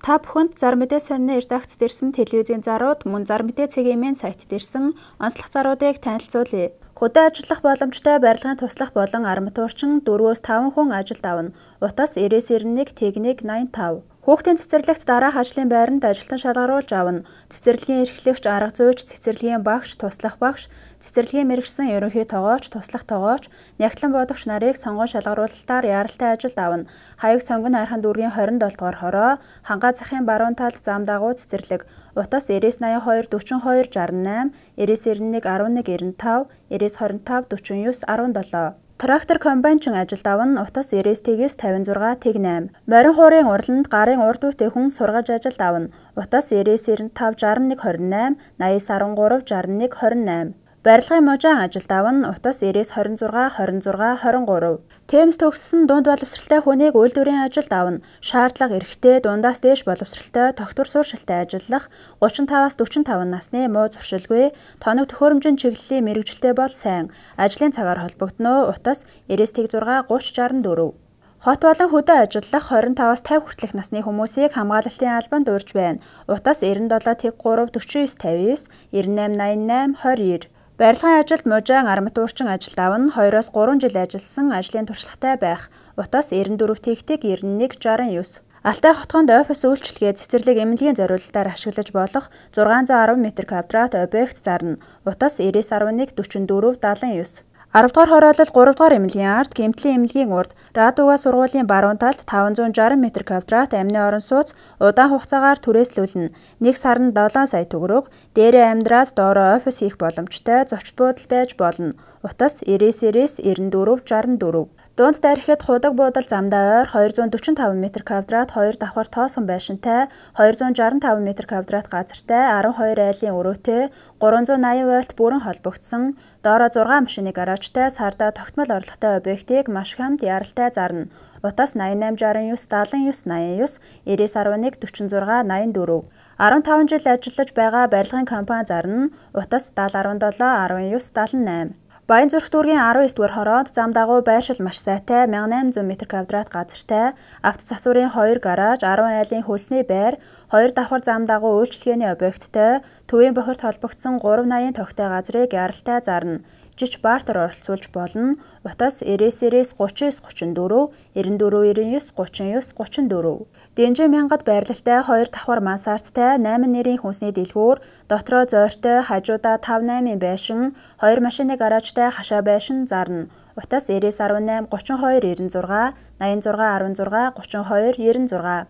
Та бүхэнд зар мэдээ сонины редакцэд ирсэн телевизийн зарууд мөн зар мэдээ цэгийн сайтд ирсэн онцлог заруудыг танилцуулъя. Хөдөө ажиллах боломжтой барилгын туслах болон арматурчин 4-5 хүн ажилд авна. Утас 9091 техник 85. Хүүхдийн цэцэрлэгт дараах ажлын байранд ажилтан шалгаруулж авна. Цэцэрлэгийн эрхлэгч, арга зүйч, цэцэрлэгийн багш, туслах багш, цэцэрлэгийн мэргэжсэн ерөнхий тогооч, туслах тогооч, нягтлан бодогч нарыг сонгон шалгаруулалтаар яаралтай ажилд авна. Хаяг сонгон архан дүүргийн 27 дугаар хороо, хангаа захын баруун талд зам дагуу цэцэрлэг. Утас 9982 42 68, 9991 11 95, 9925 49 17. Трактор комбайнчин ажилд авна. Утас 99-ээс 56 8. Морин хуурын урланд гарын урд үетэй хүн сургаж ажилд авна. Утас 9995 61 28, 80 13 61 28. Барилгын можаан ажилд авна. Утас 9926 26 23. Темс төгссөн дунд боловсралтай хүнийг үйлдвэрийн ажилд авна. Шаардлага эрхтэй, дундаас дээш боловсралтай, тогтвор суурьшилтай ажиллах, 35-аас 45 насны муу зуршилгүй, тоног төхөөрөмжийн чиглэлийн мэргэжилтэй бол сайн. Ажлын цагаар холбогдно. Утас 99 6 30 64. Хот болон хөдөө ажиллах 25-аас 50 хүртэлх насны хүмүүсийг хамгаалалтын албанд урьж байна. Утас 97 3 49 59, 98 88 20. Барилгын ажилд можаан арматурчин ажилд авна. 2-оос 3 жил ажилласан, ажлын туршлагатай байх. Утас 94 тэгтэг 91 69. Алтай хотгонд офис үйлчилгээ цэцэрлэг эмнэлгийн зориулалтаар ашиглаж болох 610 м2 объект зарна. Утас 9911 44 79. 10 дугаар хороолол 3 дугаар эмнэлгийн ард, гэмтлийн эмнэлгийн урд, Радуга сургуулийн баруун талд 560 м2 амны орон сууц удаан хугацаагаар түрээслүүлнэ. Нэг сарнд 7 сая төгрөг, дээрээ амьдраад доороо офис хийх боломжтой зочд буудал байж болно. Утас 99-ээс 94 64. Дунд дарихад худаг буудал замдаа ойр 245 м2 2 давхар тоосон байшинтай, 265 м2 газартай, 12 айлын өрөөтэй, 380 вольт бүрэн холбогдсон, доороо 6 машины гаражтай, сардаа тогтмол орлоготой объектыг маш хамт яаралтай зарна. Утас 88 69 79 99 11 46 84. 15 жил ажиллаж байгаа барилгын компани зарна. Утас 70 17 19 78. Баян зүрх дүүргийн 19 дугаар хороод зам дагуу байршил маш сайтай 1800 м2 газартай, авто засварын 2 гараж, 10 айлын хөлсний байр, 2 давхар зам дагуу үйлчилгээний объекттой, төвийн бохирд холбогдсон 380 тогтой газрыг яаралтай зарна. Жиж бартер оролцуулж болно. Утас 99-ээс 39 34, 94 99 39 34. Дэнжин мянгад байрлалтай 2 давхар мансардтай, 8 нэрийн хүнсний дэлгүүр, дотроо зойртой, хажуудаа 5-8 байшин, 2 машины гаражтай хашаа байшин зарна. Утас 99 18 32 96, 86 16 32 96.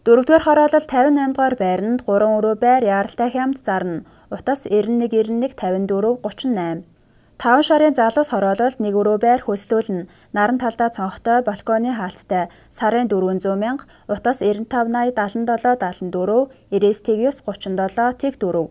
4-р хороолол 58 дугаар байранд 3 өрөө байр яаралтай хямд зарна. Утас 91 91 54 38. 5 шарын залуус хороололд 1 өрөө байр хөлслүүлнэ. Наран талдаа цонхтой, балконы хаалттай, сарын 400 мянга, утас 95 80 77 74, 99 37 тэг 4.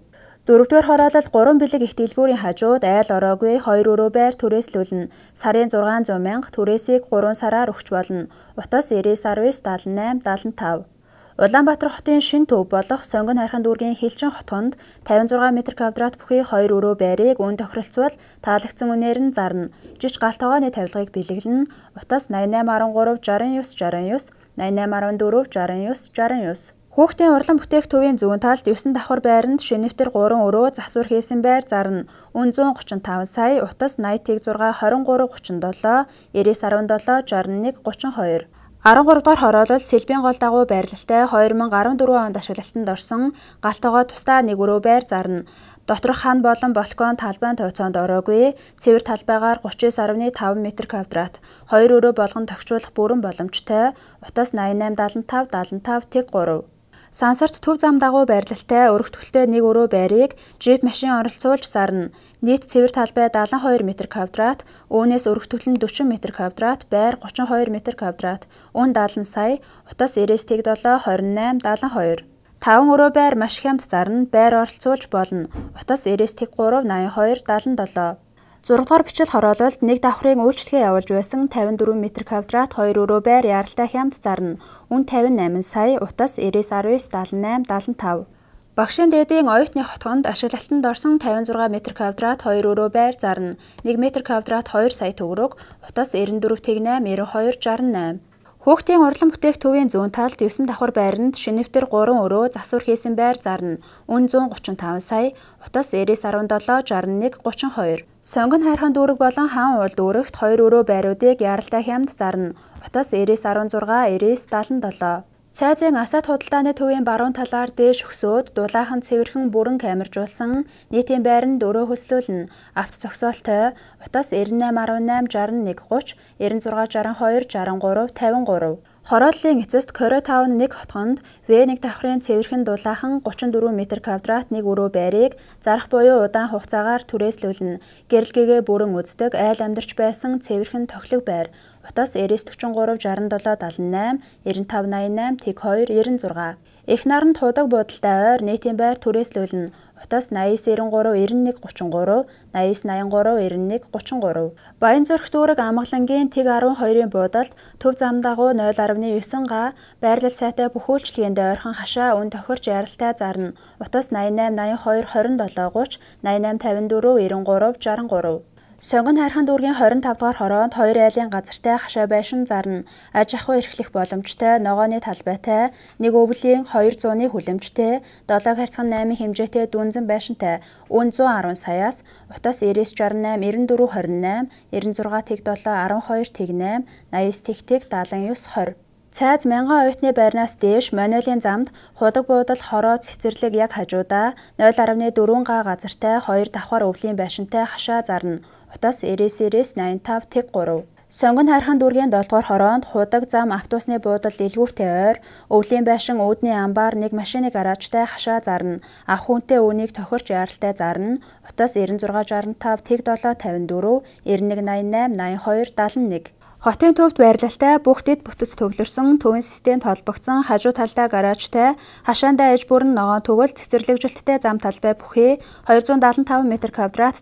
4-р хороололд 3 бэлэг их дэлгүүрийн хажууд айл ороогүй 2 өрөө байр түрээслүүлнэ. Сарын 600 мянга, түрээсийг 3 сараар өгч болно. Утас 99 19 78 75. Улаанбаатар хотын шин төв болох Сонгон хайрхан дүүргийн Хилчин хотгонд 56 м2 бүхий 2 өрөө байрыг үн тохиролцвол таалагдсан үнээр нь зарна. Жиж галт тогооны тавилгыг бэлэглэнэ. Утас 88 13 69 69, 88 14 69 69. Хүүхдийн урлан бүтээх төвийн зүүн талд 9 давхар байранд шинэвтэр 3 өрөө засвар хийсэн байр зарна. Үн 135 сая, утас 80 6 23 37, 99 17 61 32. 13 дугаар хороолол Сэлбийн гол дагуу байрлалтай 2014 онд ашиглалтанд орсон галт тогоо тусдаа 1 өрөө байр зарна. Доторх хан болон балкон талбайн тооцоонд ороогүй, цэвэр талбайгаар 39.5 м2, 2 өрөө болгон тогтчуулах бүрэн боломжтой, утас 88 75 75 тэг 3. Сансарт төв зам дагуу байрлалтай өргөтгөлтэй 1 өрөө байрыг джип машин оролцуулж зарна. Нийт цэвэр талбай 72 м2, үүнээс өргөтгөл нь 40 м2, байр 32 м2, үн 70 сая, утас 99 7 28 72. 5 өрөө байр маш хямд зарна, байр оролцуулж болно. Утас 99 3 82 77. 6 дугаар бичил хороололд 1 давхрын үйлчлэгээ явуулж байсан 54 м2, 2 өрөө байр яаралтай хямд зарна. Үн 58 сая, утас 99 19 78 75. Багшийн дээдийн оюутны хотгонд ашиглалтанд орсон 56 м2, 2 өрөө байр зарна. 1 м2 2 сая төгрөг, утас 94 8 92 68. Хүүхдийн урлан бүтээгдэхүүний зүүн талд 9 давхар байранд шинэвтер 3 өрөө засвар хийсэн байр зарна. Үн 135 сая, утас 9017 61 32. Сонгон хайрхан дүүрэг болон хаан уул дүүрэгт 2 өрөө байруудыг яралтай хямд зарна. Утас 9016 9077. Цайзын асаат худалдааны төвийн баруун талаар дээш өксөөд дулаахан цэвэрхэн бүрэн камержуулсан нийтийн байранд өрөө хөслүүлнэ. Авто зогсоолтой утас 9818 61 30 9662 63 53. Хорооллын эцэст Коре 5-1 хотгонд В1 давхрын цэвэрхэн дулаахан 34 м2 нэг өрөө байрыг зарах буюу удаан хугацаагаар түрээслүүлнэ. Гэрэлгээгээ бүрэн үздэг айл амьдарч байсан цэвэрхэн тохилог байр. Утас 9943 67 78 9588 тэг 2 96. Их наранд худаг буудалтай ойр нийтийн байр түрээслүүлнэ. Утас 8993 91 33 8983 91 33. Баянзүрх дүүрэг Амгалангийн тэг 12-ын буудалд төв зам дагуу 0.9 га байрлал сайтай бүх үйлчлэгээнд ойрхон хашаа үн тохирч яралтай зарна. Утас 88 82 27 30 88 54 93 63. Сонгон хайрхан дүүргийн 25 дугаар хороонд 2 айлын газартай хашаа байшин зарна. Аж ахуй эрхлэх боломжтой, ногооны талбайтай, нэг өвлийн 200-ны хүлэмжтэй, 7 харьцан 8 хэмжээтэй дүнзэн байшинтай, үн 110 саяас, утас 9968 9428 96 тэг 7 12 тэг 8 89 тэг 79 20. Цайз 1000 оюутны байрнаас дээш Мануэлийн замд худаг буудал хороо цэцэрлэг яг хажуудаа 0.4 га газартай 2 давхар өвлийн байшинтай хашаа зарна. Утас 9985 тэг 3. Сонгон хайрхан дүүргийн 7 дугаар хороонд худаг зам автобусны буудал дэлгүүртэй ойр өвлийн байшин үүдний амбаар нэг машины гаражтай хашаа зарна. Ах хүнтэй үнийг тохирч яралтай зарна. Утас 9665 тэг 7 54 9188 82 71. Хотын төвд байрлалтай бүх дэд бүтэц төвлөрсөн төвийн системд холбогдсон хажуу талдаа гаражтай хашаандаа ээж бүрэн ногоон төгөл цэцэрлэгжилттэй зам талбай бүхий 275 м2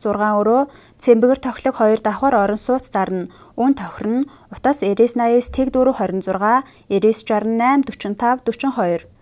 6 өрөө цэмбэгэр тохилог 2 давхар орон сууц зарна. Үн тохирно. Утас 9980 тэг 4 26 9968 45 42.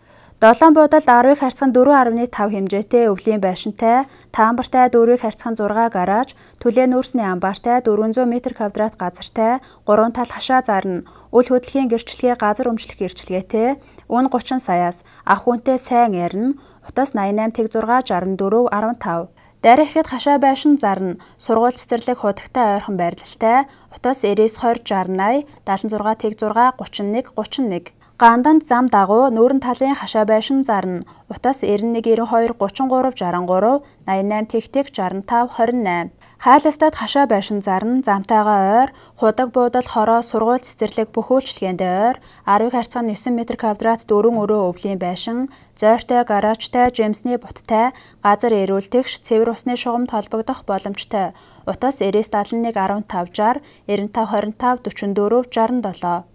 7 буудалд 10-ыг харьцан 4.5 хэмжээтэй өвлийн байшинтай, таамбартай 4-ыг харьцан 6 гараж, түлээ нүүрсний амбаартай 400 м2 газартай 3 тал хашаа зарна. Үл хөдлөхийн гэрчлэгээ газар өмчлөх гэрчлэгээтэй, үн 30 саяас, ах хүнтэй сайн ярина. Утас 88 тэг 6 64 15. Дарь ихэд хашаа байшин зарна. Сургууль цэцэрлэг худагтай ойрхон байрлалтай. Утас 99 20 60 76 тэг 6 31 31. Ганданд зам дагуу нүүрэн талын хашаа байшин зарна. Утас 91 92 33 63 88 тэг 65 28. Хайластад хашаа байшин зарна. Замтайгаа ойр худаг буудал хороо сургууль цэцэрлэг бүх үйлчлэгээнд ойр 10-ыг харьцан 9 м2 4 өрөө өвлийн байшин, зойртой гаражтай жимсний буттай, газар эрүүлдэгч цэвэр усны шугамд холбогдох боломжтой. Утас 9971 15 60 95 25 44 67.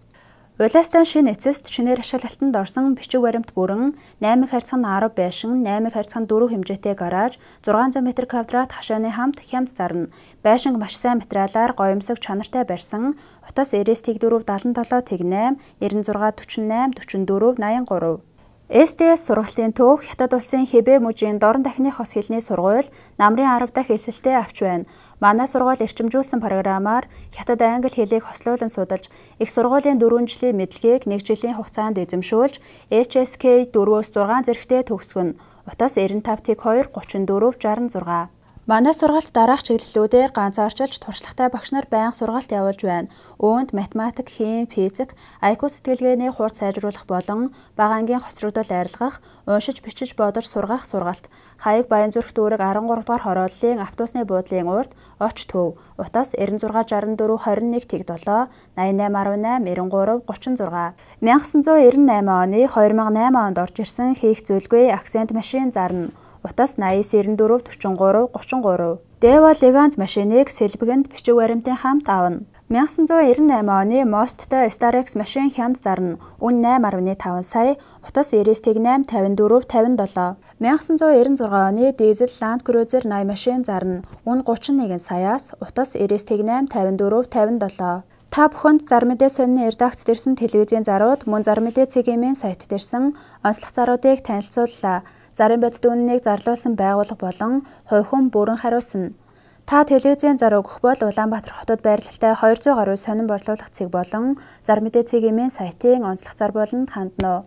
Улаастан шин эцэст шинээр ашиглалтанд орсон бичиг баримт бүрэн 8 харьцан 10 байшин, 8 харьцан 4 хэмжээтэй гараж, 600 м2 хашааны хамт хямд зарна. Байшинг маш сайн материалаар гоёмсог чанартай барьсан. Утас 99 тэг 4 77 тэг 8 96 48 44 83. СДС сургалтын төв Хятад улсын Хэбэ мужийн дорн дахины хос хэлний сургууль намрын 10 дахь эсэлтэд авч байна. Манай сургууль эрчимжүүлсэн программаар Хятад англи хэлийг хослуулан судалж, их сургуулийн 4 жилийн мэдлэгийг 1 жилийн хугацаанд эзэмшүүлж, HSK 4-өөс 6 зэрэгтээ төгсгөнө. Утас 95 тэг 2 34 66. Манай сургалт дараах чиглэлүүдээр ганцаарчилж туршлагатай багш нар байнга сургалт явуулж байна. Үүнд математик, хими, физик, IQ сэтгэлгээний хурд сайжруулах болон бага ангийн хоцрогдол арилгах, уншиж бичиж бодож сургах сургалт. Хаяг Баянзүрх дүүрэг 13 дугаар хорооллын автобусны буудлын урд оч төв. Утас 96 64 21 тэг 7 88 18 93 36. 1998 оны 2008 онд орж ирсэн хийх зүйлгүй акцент машин зарна. Утас 89 94 43 33. Дэва Леганз машиныг сэлбэгэнд бичиг баримтын хамт авна. 1998 оны Мосттой Starex машин хямд зарна. Үн 8.5 сая, утас 99 тэг 8 54 57. 1996 оны дизель Land Cruiser 80 машин зарна. Үн 31 саяас, утас 99 тэг 8 54 57. Та бүхэнд зар мэдээ сонины редакц дэрсэн телевизийн зарууд мөн зар мэдээ цэгийн сайт дэрсэн онцлог заруудыг танилцууллаа. Зарын бодит үннийг зарлуулсан байгууллага болон хувь хүн бүрэн хариуцна. Та телевизийн зар өгөх бол Улаанбаатар хотод байрлалтай 200 гаруй сонин борлуулах цэг болон зар мэдээ цэгийн сайтын онцлог зар болонд хандна уу?